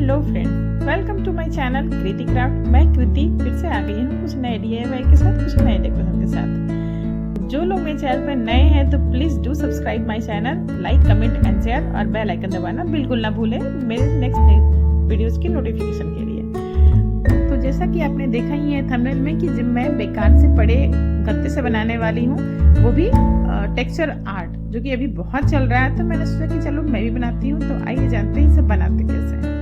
Hello friends, welcome to my channel Kriti craft. मैं कृति फिर से आ गई हूँ कुछ नए DIY के साथ, कुछ नए डेकोरेशन के साथ। जो लोग मेरे चैनल पर नए हैं तो please do subscribe my channel, like comment and share और बेल आइकन दबाना बिल्कुल ना भूलें मेरे नेक्स्ट वीडियोस की नोटिफिकेशन के लिए। तो जैसा कि आपने देखा ही है थंबनेल में कि जब मैं बेकार से पड़े गत्ते से बनाने वाली हूँ, वो भी टेक्सचर आर्ट, जो कि अभी बहुत चल रहा है, तो मैंने सोचा कि चलो मैं भी बनाती हूँ। तो आइए जानते हैं इसे बनाते कैसे हैं।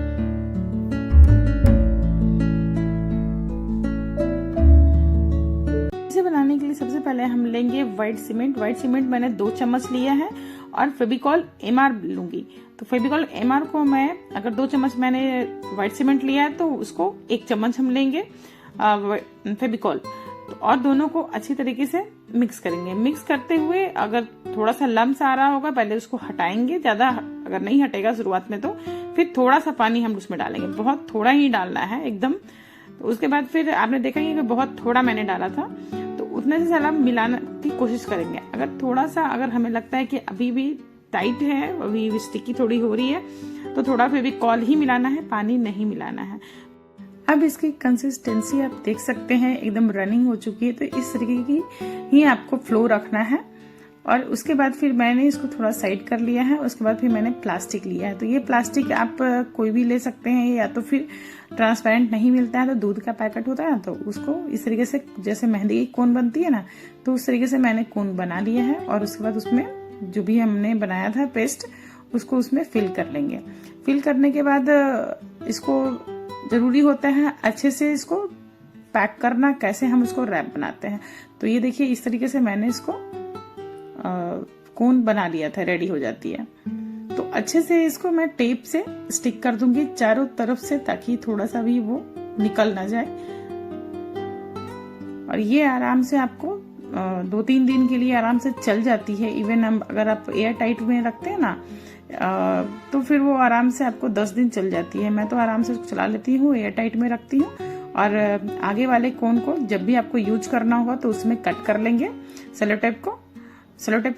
इसे बनाने के लिए सबसे पहले हम लेंगे व्हाइट सीमेंट। व्हाइट सीमेंट मैंने 2 चम्मच लिया है और फेविकॉल MR लूंगी। तो फेविकॉल MR को मैं, अगर 2 चम्मच मैंने व्हाइट सीमेंट लिया है तो उसको 1 चम्मच हम लेंगे फेविकॉल। तो और दोनों को अच्छी तरीके से मिक्स करेंगे। मिक्स करते हुए अगर थोड़ा सा लम्स आ रहा होगा पहले उसको हटाएंगे, ज्यादा अगर नहीं हटेगा शुरुआत में तो फिर थोड़ा सा पानी हम उसमें डालेंगे, बहुत थोड़ा ही डालना है एकदम। तो उसके बाद फिर आपने देखा कि बहुत थोड़ा मैंने डाला था, तो उतने से सारा मिलाने की कोशिश करेंगे। अगर थोड़ा सा अगर हमें लगता है कि अभी भी टाइट है, अभी स्टिकी थोड़ी हो रही है, तो थोड़ा फेविकॉल ही मिलाना है, पानी नहीं मिलाना है। अब इसकी कंसिस्टेंसी आप देख सकते हैं एकदम रनिंग हो चुकी है, तो इस तरीके की ही आपको फ्लो रखना है। और उसके बाद फिर मैंने इसको थोड़ा साइड कर लिया है। उसके बाद फिर मैंने प्लास्टिक लिया है। तो ये प्लास्टिक आप कोई भी ले सकते हैं, या तो फिर ट्रांसपेरेंट नहीं मिलता है तो दूध का पैकेट होता है ना, तो उसको इस तरीके से जैसे मेहंदी की कोन बनती है ना, तो उस तरीके से मैंने कोन बना लिया है। और उसके बाद उसमें जो भी हमने बनाया था पेस्ट, उसको उसमें फिल कर लेंगे। फिल करने के बाद इसको जरूरी होता है अच्छे से इसको पैक करना, कैसे हम उसको रैप बनाते हैं। तो ये देखिए इस तरीके से मैंने इसको कोन बना लिया था, रेडी हो जाती है। तो अच्छे से इसको मैं टेप से स्टिक कर दूंगी चारों तरफ से, ताकि थोड़ा सा भी वो निकल ना जाए। और ये आराम से आपको 2-3 दिन के लिए आराम से चल जाती है। इवन हम अगर आप एयर टाइट में रखते हैं ना, तो फिर वो आराम से आपको 10 दिन चल जाती है। मैं तो आराम से उसको चला लेती हूँ, एयर टाइट में रखती हूँ। और आगे वाले कोन को जब भी आपको यूज करना होगा तो उसमें कट कर लेंगे, सेलो टेप को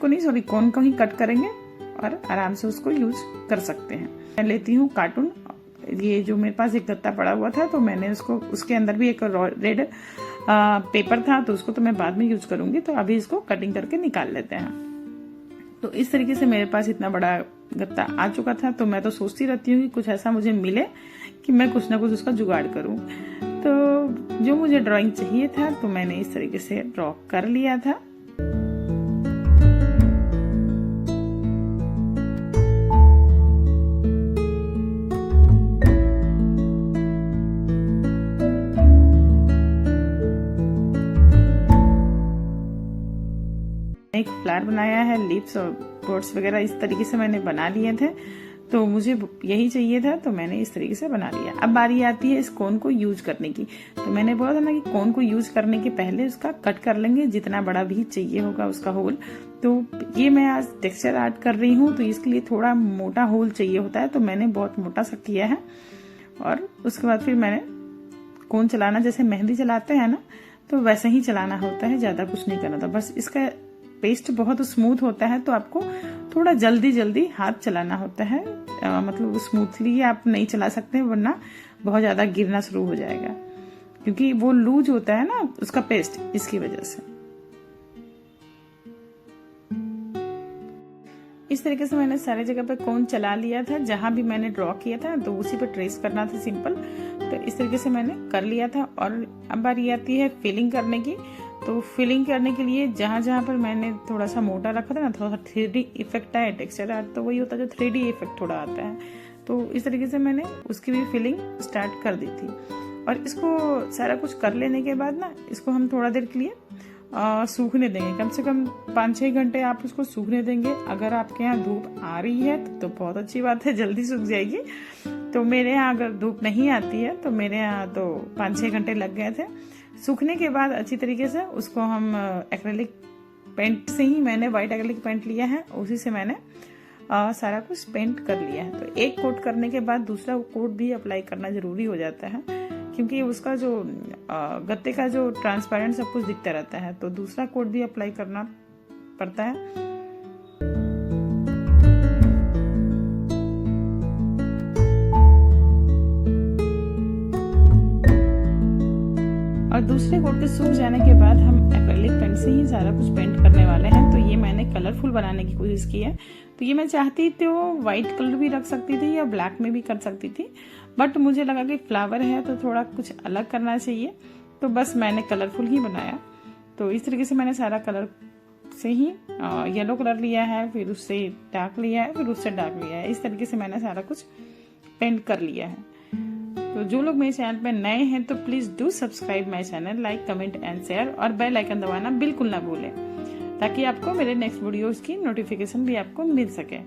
नहीं, सॉरी, कोन को ही कट करेंगे और आराम से उसको यूज कर सकते हैं। मैं लेती हूँ कार्टून। ये जो मेरे पास एक गत्ता पड़ा हुआ था, तो मैंने उसको, उसके अंदर भी एक रेड पेपर था, तो उसको तो मैं बाद में यूज करूंगी। तो अभी इसको कटिंग करके निकाल लेते हैं। तो इस तरीके से मेरे पास इतना बड़ा गत्ता आ चुका था। तो मैं तो सोचती रहती हूँ कि कुछ ऐसा मुझे मिले कि मैं कुछ ना कुछ उसका जुगाड़ करूँ। तो जो मुझे ड्राइंग चाहिए था, तो मैंने इस तरीके से ड्रॉ कर लिया था। एक फ्लावर बनाया है, लिप्स और बर्ड्स वगैरह इस तरीके से मैंने बना लिए थे। तो मुझे यही चाहिए था, तो मैंने इस तरीके से बना लिया। अब बारी आती है इस कोन को यूज करने की। तो मैंने बोला था ना कि कोन को यूज करने के पहले उसका कट कर लेंगे, जितना बड़ा भी चाहिए होगा उसका होल। तो ये मैं आज टेक्सचर आर्ट कर रही हूँ, तो इसके लिए थोड़ा मोटा होल चाहिए होता है, तो मैंने बहुत मोटा सा किया है। और उसके बाद फिर मैंने कोन चलाना जैसे मेहंदी चलाते हैं ना, तो वैसे ही चलाना होता है, ज्यादा कुछ नहीं करना था। बस इसका पेस्ट बहुत स्मूथ होता है, तो आपको थोड़ा जल्दी हाथ चलाना होता है। मतलब स्मूथली आप नहीं चला सकते, वरना बहुत ज्यादा गिरना शुरू हो जाएगा, क्योंकि वो लूज होता है ना उसका पेस्ट, इसकी वजह से। इस तरीके से मैंने सारे जगह पे कोन चला लिया था, जहां भी मैंने ड्रॉ किया था तो उसी पे ट्रेस करना था सिंपल। तो इस तरीके से मैंने कर लिया था। और अब बारी आती है फिलिंग करने की। तो फिलिंग करने के लिए जहां पर मैंने थोड़ा सा मोटा रखा था ना, थोड़ा सा 3D इफेक्ट है टेक्सचर आर्ट, तो वही होता है जो 3D इफेक्ट थोड़ा आता है। तो इस तरीके से मैंने उसकी भी फिलिंग स्टार्ट कर दी थी। और इसको सारा कुछ कर लेने के बाद ना, इसको हम थोड़ा देर के लिए सूखने देंगे। कम से कम 5-6 घंटे आप उसको सूखने देंगे। अगर आपके यहाँ धूप आ रही है तो बहुत अच्छी बात है, जल्दी सूख जाएगी। तो मेरे यहाँ अगर धूप नहीं आती है, तो मेरे यहाँ तो 5-6 घंटे लग गए थे। सूखने के बाद अच्छी तरीके से उसको हम एक्रेलिक पेंट से ही, मैंने व्हाइट एक्रेलिक पेंट लिया है, उसी से मैंने सारा कुछ पेंट कर लिया है। तो एक कोट करने के बाद दूसरा कोट भी अप्लाई करना जरूरी हो जाता है, क्योंकि उसका जो गत्ते का जो ट्रांसपेरेंट सब कुछ दिखता रहता है, तो दूसरा कोट भी अप्लाई करना पड़ता है। दूसरे कोट के सूख जाने के बाद हम एक्रेलिक पेंट से ही सारा कुछ पेंट करने वाले हैं। तो ये मैंने कलरफुल बनाने की कोशिश की है। तो ये मैं चाहती तो व्हाइट कलर भी रख सकती थी या ब्लैक में भी कर सकती थी, बट मुझे लगा कि फ्लावर है तो थोड़ा कुछ अलग करना चाहिए, तो बस मैंने कलरफुल ही बनाया। तो इस तरीके से मैंने सारा कलर से ही येलो कलर लिया है, फिर उससे डार्क लिया है, फिर उससे डार्क लिया है। इस तरीके से मैंने सारा कुछ पेंट कर लिया है। तो जो लोग मेरे चैनल पे नए हैं तो please do subscribe my channel, like comment and share, और बेल आइकन दबाना बिल्कुल ना भूलें, ताकि आपको मेरे नेक्स्ट वीडियोस की नोटिफिकेशन भी आपको मिल सके।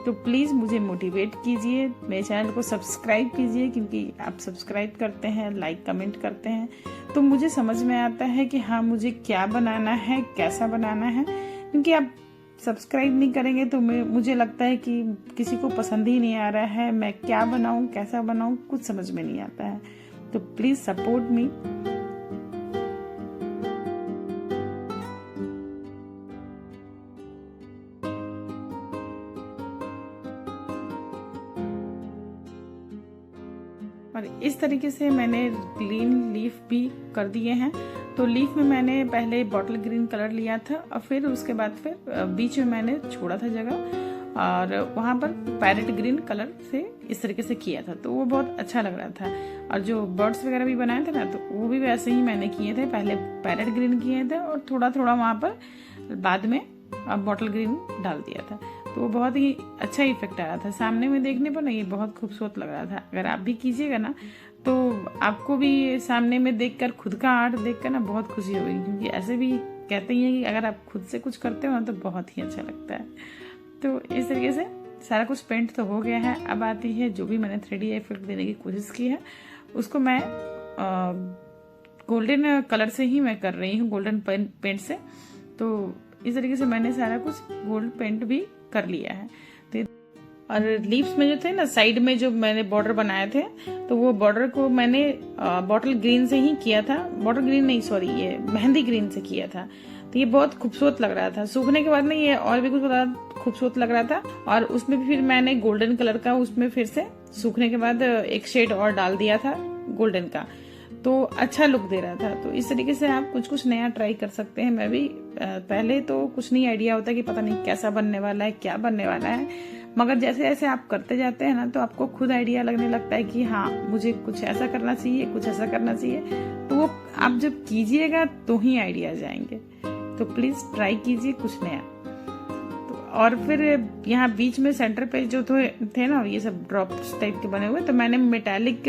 तो प्लीज मुझे मोटिवेट कीजिए, मेरे चैनल को सब्सक्राइब कीजिए, क्योंकि आप सब्सक्राइब करते हैं, लाइक कमेंट करते हैं तो मुझे समझ में आता है कि हाँ मुझे क्या बनाना है, कैसा बनाना है। क्योंकि आप सब्सक्राइब नहीं करेंगे तो मुझे लगता है कि किसी को पसंद ही नहीं आ रहा है, मैं क्या बनाऊं, कैसा बनाऊं, कुछ समझ में नहीं आता है। तो प्लीज सपोर्ट मी। और इस तरीके से मैंने ग्रीन लीफ भी कर दिए हैं। तो लीफ में मैंने पहले बॉटल ग्रीन कलर लिया था और फिर उसके बाद फिर बीच में मैंने छोड़ा था जगह और वहां पर पैरेट ग्रीन कलर से इस तरीके से किया था, तो वो बहुत अच्छा लग रहा था। और जो बर्ड्स वगैरह भी बनाए थे ना, तो वो भी वैसे ही मैंने किए थे, पहले पैरेट ग्रीन किए थे और थोड़ा थोड़ा वहां पर बाद में बॉटल ग्रीन डाल दिया था। तो वो बहुत ही अच्छा इफेक्ट आ रहा था, सामने में देखने पर ना ये बहुत खूबसूरत लग रहा था। अगर आप भी कीजिएगा ना तो आपको भी सामने में देखकर, खुद का आर्ट देखकर ना बहुत खुशी होगी, क्योंकि ऐसे भी कहते ही हैं कि अगर आप खुद से कुछ करते हो ना तो बहुत ही अच्छा लगता है। तो इस तरीके से सारा कुछ पेंट तो हो गया है। अब आती है जो भी मैंने 3D इफेक्ट देने की कोशिश की है, उसको मैं गोल्डन कलर से ही मैं कर रही हूँ, गोल्डन पेंट से। तो इस तरीके से मैंने सारा कुछ गोल्ड पेंट भी कर लिया है। और लीव्स में जो थे ना साइड में जो मैंने बॉर्डर बनाए थे, तो वो बॉर्डर को मैंने बॉटल ग्रीन से ही किया था, बॉटल ग्रीन नहीं सॉरी, ये मेहंदी ग्रीन से किया था। तो ये बहुत खूबसूरत लग रहा था। सूखने के बाद में ये और भी कुछ खूबसूरत लग रहा था। और उसमें भी फिर मैंने गोल्डन कलर का उसमें फिर से सूखने के बाद एक शेड और डाल दिया था गोल्डन का, तो अच्छा लुक दे रहा था। तो इस तरीके से आप कुछ कुछ नया ट्राई कर सकते हैं। मैं भी पहले तो कुछ नहीं आइडिया होता कि पता नहीं कैसा बनने वाला है, क्या बनने वाला है, मगर जैसे जैसे आप करते जाते हैं ना तो आपको खुद आइडिया लगने लगता है कि हाँ मुझे कुछ ऐसा करना चाहिए, कुछ ऐसा करना चाहिए। तो वो आप जब कीजिएगा तो ही आइडिया जाएंगे। तो प्लीज ट्राई कीजिए कुछ नया। तो और फिर यहाँ बीच में सेंटर पे जो थे ना ये सब ड्रॉप्स टाइप के बने हुए, तो मैंने मेटालिक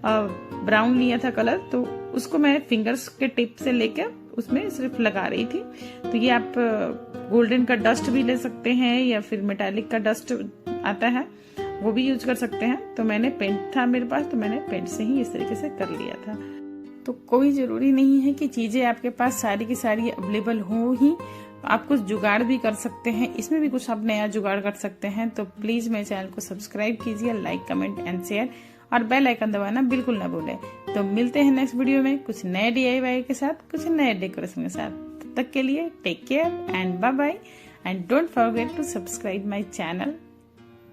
ब्राउन लिया था कलर, तो उसको मैं फिंगर्स के टिप से लेकर उसमें सिर्फ लगा रही थी। तो ये आप गोल्डन का डस्ट भी ले सकते हैं या फिर मेटालिक का डस्ट आता है वो भी यूज कर सकते हैं। तो मैंने पेंट था मेरे पास, तो मैंने पेंट से ही इस तरीके से कर लिया था। तो कोई जरूरी नहीं है कि चीजें आपके पास सारी की सारी अवेलेबल हो ही, आप कुछ जुगाड़ भी कर सकते हैं, इसमें भी कुछ आप नया जुगाड़ कर सकते हैं। तो प्लीज मेरे चैनल को सब्सक्राइब कीजिए, लाइक कमेंट एंड शेयर, और बेल आइकन दबाना बिल्कुल ना भूलें। तो मिलते हैं नेक्स्ट वीडियो में कुछ नए DIY के साथ, कुछ नए डेकोरेशन के साथ। तब तक के लिए take care and bye bye, and don't forget to subscribe my channel.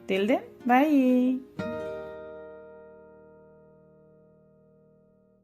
Till then bye.